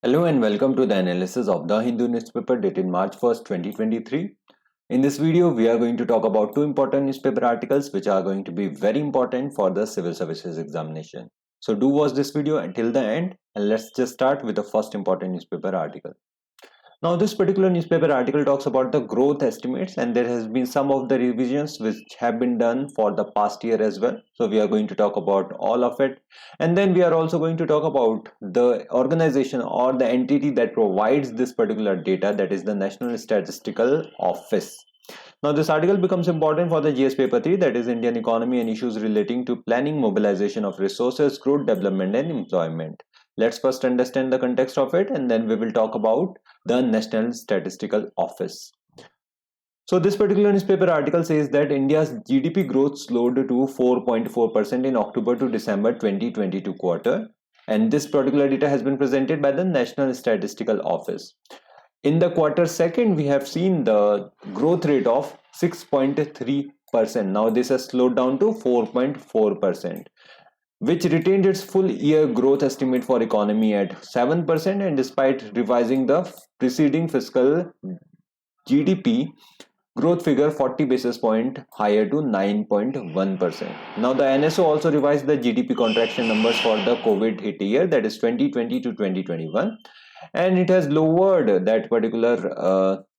Hello and welcome to the analysis of the Hindu newspaper dated March 1st, 2023. In this video, we are going to talk about two important newspaper articles which are going to be very important for the civil services examination. So do watch this video until the end and let's just start with the first important newspaper article. Now, this particular newspaper article talks about the growth estimates, and there has been some of the revisions which have been done for the past year as well. So we are going to talk about all of it, and then we are also going to talk about the organization or the entity that provides this particular data, that is the National Statistical Office. Now, this article becomes important for the GS paper 3, that is Indian economy and issues relating to planning, mobilization of resources, growth, development and employment. Let's first understand the context of it and then we will talk about the National Statistical Office. So this particular newspaper article says that India's GDP growth slowed to 4.4% in October to December 2022 quarter, and this particular data has been presented by the National Statistical Office. In the quarter second, we have seen the growth rate of 6.3%. Now this has slowed down to 4.4%. which retained its full year growth estimate for economy at 7%, and despite revising the preceding fiscal GDP growth figure 40 basis point higher to 9.1%. Now the NSO also revised the GDP contraction numbers for the COVID hit year, that is 2020 to 2021, and it has lowered that particular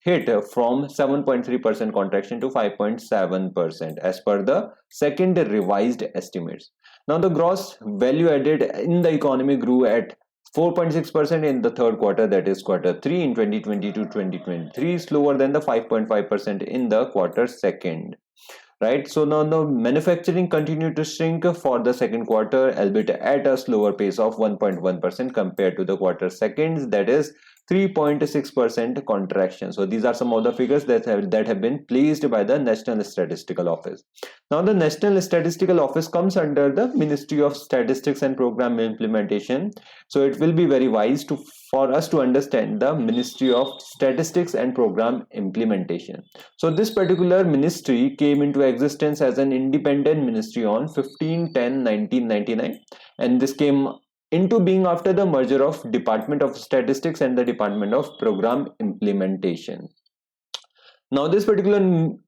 hit from 7.3% contraction to 5.7% as per the second revised estimates. Now the gross value added in the economy grew at 4.6% in the third quarter, that is quarter 3 in 2020 to 2023, slower than the 5.5% in the quarter second. Right, so now the manufacturing continued to shrink for the second quarter, albeit at a slower pace of 1.1% compared to the quarter seconds, that is 3.6% contraction. So these are some of the figures that have been placed by the National Statistical Office. Now the National Statistical Office comes under the Ministry of Statistics and Program Implementation. So it will be very wise for us to understand the Ministry of Statistics and Program Implementation. So this particular ministry came into existence as an independent ministry on 15/10/1999, and this came into being after the merger of Department of Statistics and the Department of Program Implementation. Now this particular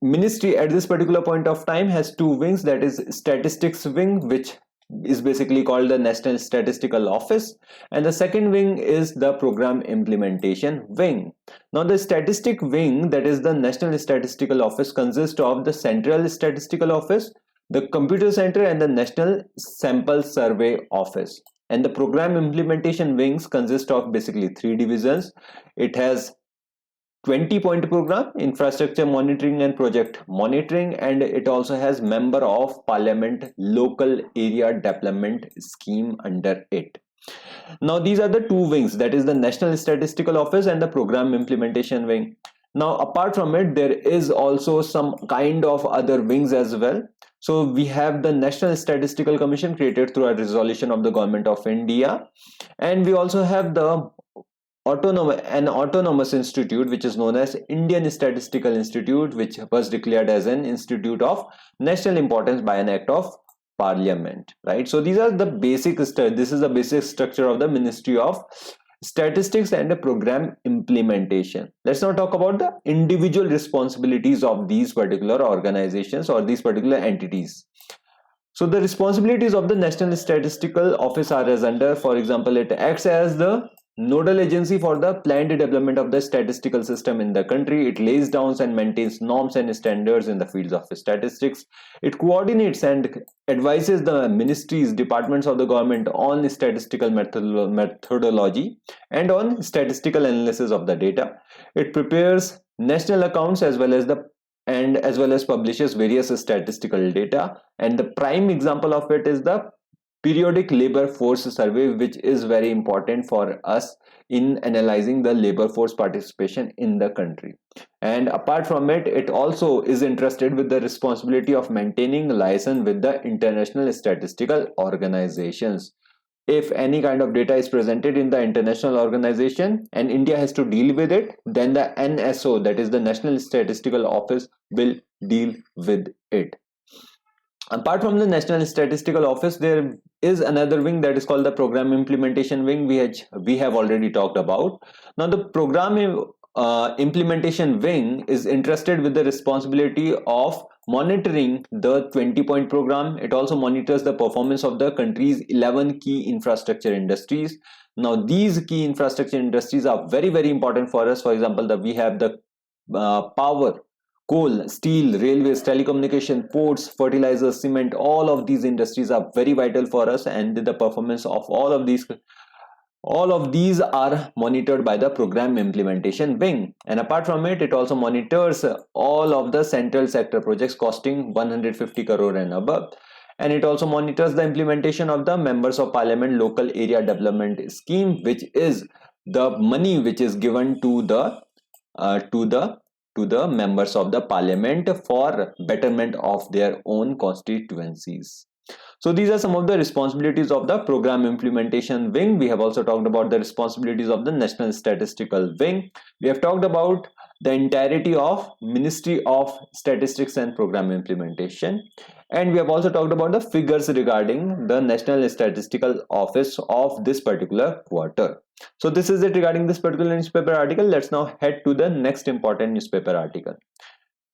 ministry at this particular point of time has two wings, that is Statistics Wing, which is basically called the National Statistical Office, and the second wing is the Program Implementation Wing. Now the Statistic Wing, that is the National Statistical Office, consists of the Central Statistical Office, the Computer Center and the National Sample Survey Office. And the Program Implementation Wings consist of basically three divisions. It has 20-point program, infrastructure monitoring and project monitoring, and it also has member of parliament local area development scheme under it. Now these are the two wings, that is the National Statistical Office and the Program Implementation Wing. Now apart from it, there is also some kind of other wings as well. So we have the National Statistical Commission created through a resolution of the Government of India, and we also have the autonomous institute which is known as Indian Statistical Institute, which was declared as an institute of national importance by an act of Parliament. Right, so these are the basic this is the basic structure of the Ministry of Statistics and the Program Implementation. Let's now talk about the individual responsibilities of these particular organizations or these particular entities. So the responsibilities of the National Statistical Office are as under, for example, it acts as the nodal agency for the planned development of the statistical system in the country. It lays down and maintains norms and standards in the fields of statistics. It coordinates and advises the ministries, departments of the government on statistical methodology and on statistical analysis of the data. It prepares national accounts as well as publishes various statistical data, and the prime example of it is the periodic labor force survey, which is very important for us in analyzing the labor force participation in the country. And apart from it, it also is entrusted with the responsibility of maintaining liaison with the international statistical organizations. If any kind of data is presented in the international organization and India has to deal with it, then the NSO, that is the National Statistical Office, will deal with it. Apart from the National Statistical Office, there is another wing that is called the Program Implementation Wing, which we have already talked about. Now, the Program Implementation Wing is interested with the responsibility of monitoring the 20-point program. It also monitors the performance of the country's 11 key infrastructure industries. Now, these key infrastructure industries are very, very important for us. For example, we have the power, coal, steel, railways, telecommunication, ports, fertilizers, cement, all of these industries are very vital for us, and the performance of all of these are monitored by the Program Implementation Wing. And apart from it, it also monitors all of the central sector projects costing 150 crore and above. And it also monitors the implementation of the Members of Parliament Local Area Development Scheme, which is the money which is given to the uh, to the to the members of the parliament for betterment of their own constituencies. So these are some of the responsibilities of the Program Implementation Wing. We have also talked about the responsibilities of the National Statistical Wing. We have talked about the entirety of Ministry of Statistics and Program Implementation. And we have also talked about the figures regarding the National Statistical Office of this particular quarter. So this is it regarding this particular newspaper article. Let's now head to the next important newspaper article.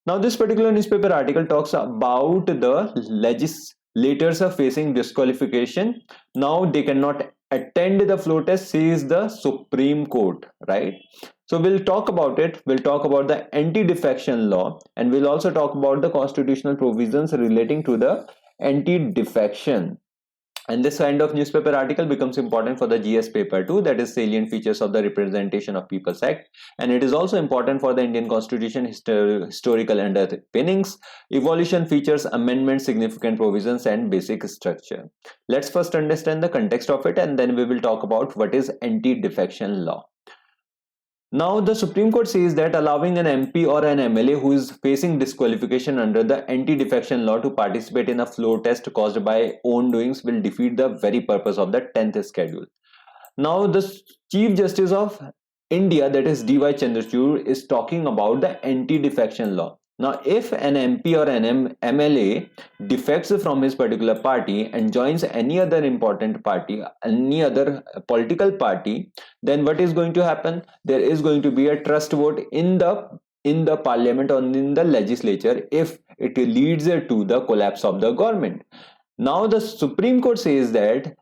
Now, this particular newspaper article talks about the legislators are facing disqualification. Now, they cannot attend the floor test, says the Supreme Court, right? So, we'll talk about it. We'll talk about the anti-defection law, and we'll also talk about the constitutional provisions relating to the anti-defection. And this kind of newspaper article becomes important for the GS paper too, that is salient features of the Representation of Peoples Act. And it is also important for the Indian Constitution historical underpinnings, evolution features, amendments, significant provisions, and basic structure. Let's first understand the context of it, and then we will talk about what is anti-defection law. Now, the Supreme Court says that allowing an MP or an MLA who is facing disqualification under the anti-defection law to participate in a floor test caused by own doings will defeat the very purpose of the 10th schedule. Now, the Chief Justice of India, that is D.Y. Chandrachud, is talking about the anti-defection law. Now, if an MP or an MLA defects from his particular party and joins any other important party, any other political party, then what is going to happen? There is going to be a trust vote in the parliament or in the legislature if it leads to the collapse of the government. Now, the Supreme Court says that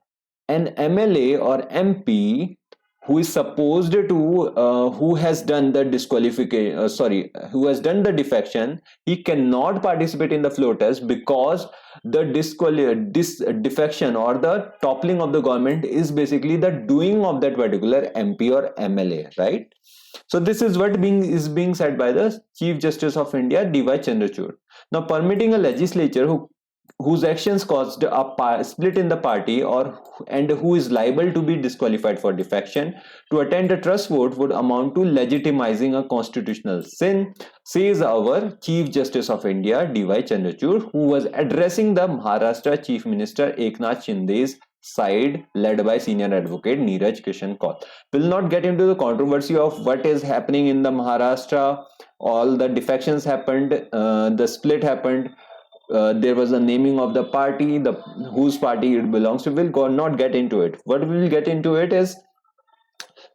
an MLA or MP who is supposed to who has done the who has done the defection, he cannot participate in the floor test because the defection or the toppling of the government is basically the doing of that particular MP or MLA, right? So this is what is being said by the Chief Justice of India, D.Y. Chandrachud. Now, permitting a legislature whose actions caused a split in the party and who is liable to be disqualified for defection to attend a trust vote would amount to legitimizing a constitutional sin, says our Chief Justice of India, D.Y. Chandrachud, who was addressing the Maharashtra Chief Minister Eknath Shinde's side led by senior advocate Neeraj Kishan Kaul. We'll not get into the controversy of what is happening in the Maharashtra. All the defections happened, the split happened. There was a naming of the party, whose party it belongs to. We'll not get into it. What we will get into it is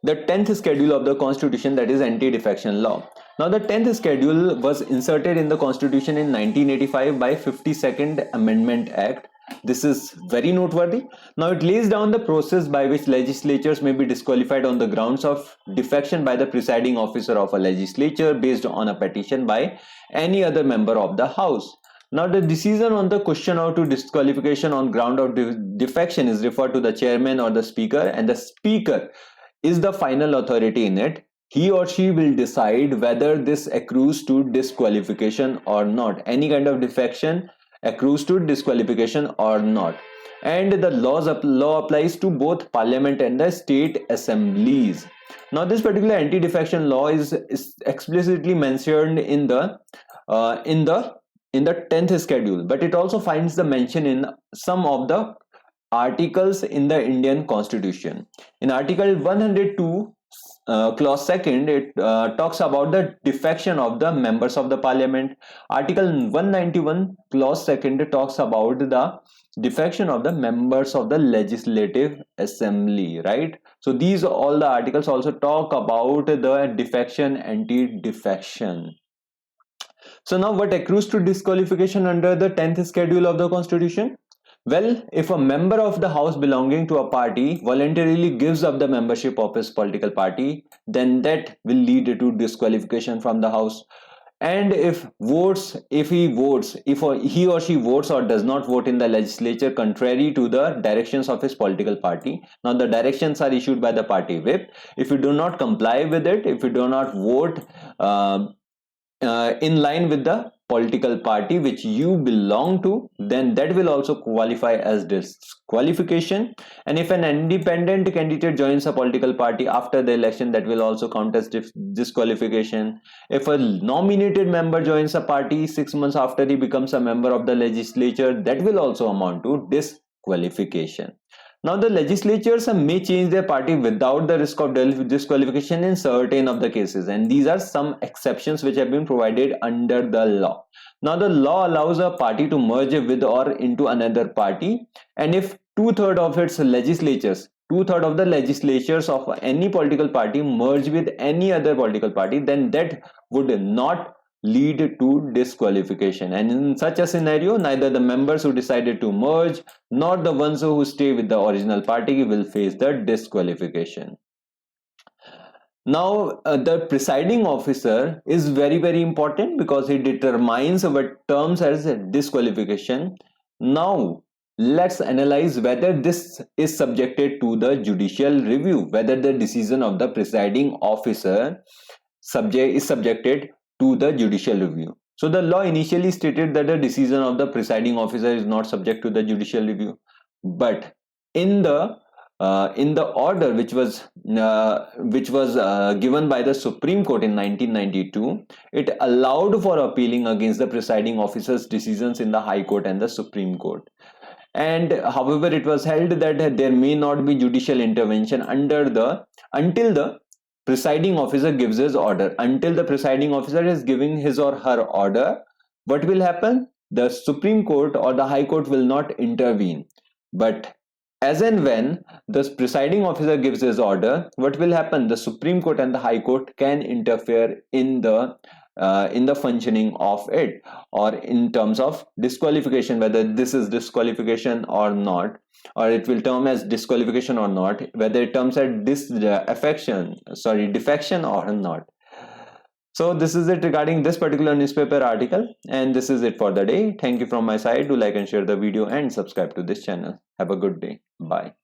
the 10th schedule of the constitution, that is anti-defection law. Now, the 10th schedule was inserted in the constitution in 1985 by 52nd Amendment Act. This is very noteworthy. Now, it lays down the process by which legislatures may be disqualified on the grounds of defection by the presiding officer of a legislature based on a petition by any other member of the House. Now, the decision on the question of disqualification on ground of defection is referred to the chairman or the speaker, and the speaker is the final authority in it. He or she will decide whether this accrues to disqualification or not. Any kind of defection accrues to disqualification or not. And the law applies to both parliament and the state assemblies. Now, this particular anti-defection law is explicitly mentioned in the 10th schedule, but it also finds the mention in some of the articles in the Indian Constitution. In Article 102, clause second, it talks about the defection of the members of the parliament. Article 191 clause second talks about the defection of the members of the legislative assembly, right? So these all the articles also talk about the defection, anti-defection. So now what accrues to disqualification under the 10th schedule of the constitution? Well, if a member of the house belonging to a party voluntarily gives up the membership of his political party, then that will lead to disqualification from the house. And if he or she votes or does not vote in the legislature contrary to the directions of his political party. Now the directions are issued by the party whip. If you do not comply with it, if you do not vote in line with the political party which you belong to, then that will also qualify as disqualification. And if an independent candidate joins a political party after the election, that will also count as disqualification. If a nominated member joins a party 6 months after he becomes a member of the legislature, that will also amount to disqualification. Now the legislatures may change their party without the risk of disqualification in certain of the cases, and these are some exceptions which have been provided under the law. Now the law allows a party to merge with or into another party, and if two-thirds of its legislatures, two-thirds of the legislatures of any political party merge with any other political party, then that would not lead to disqualification. And in such a scenario, neither the members who decided to merge nor the ones who stay with the original party will face the disqualification. Now the presiding officer is very important because he determines what terms as disqualification. Now let's analyze whether this is subjected to the judicial review, whether the decision of the presiding officer is subjected to the judicial review. So the law initially stated that the decision of the presiding officer is not subject to the judicial review, but in the order which was given by the Supreme Court in 1992, it allowed for appealing against the presiding officer's decisions in the High Court and the Supreme Court. And however, it was held that there may not be judicial intervention until the presiding officer gives his order. Until the presiding officer is giving his or her order, what will happen? The Supreme Court or the High Court will not intervene. But as and when the presiding officer gives his order, what will happen? The Supreme Court and the High Court can interfere in the functioning of it, or in terms of disqualification, whether this is disqualification or not, or it will term as disqualification or not, whether it terms as defection or not. So this is it regarding this particular newspaper article, and this is it for the day. Thank you from my side. Do like and share the video and subscribe to this channel. Have a good day. Bye.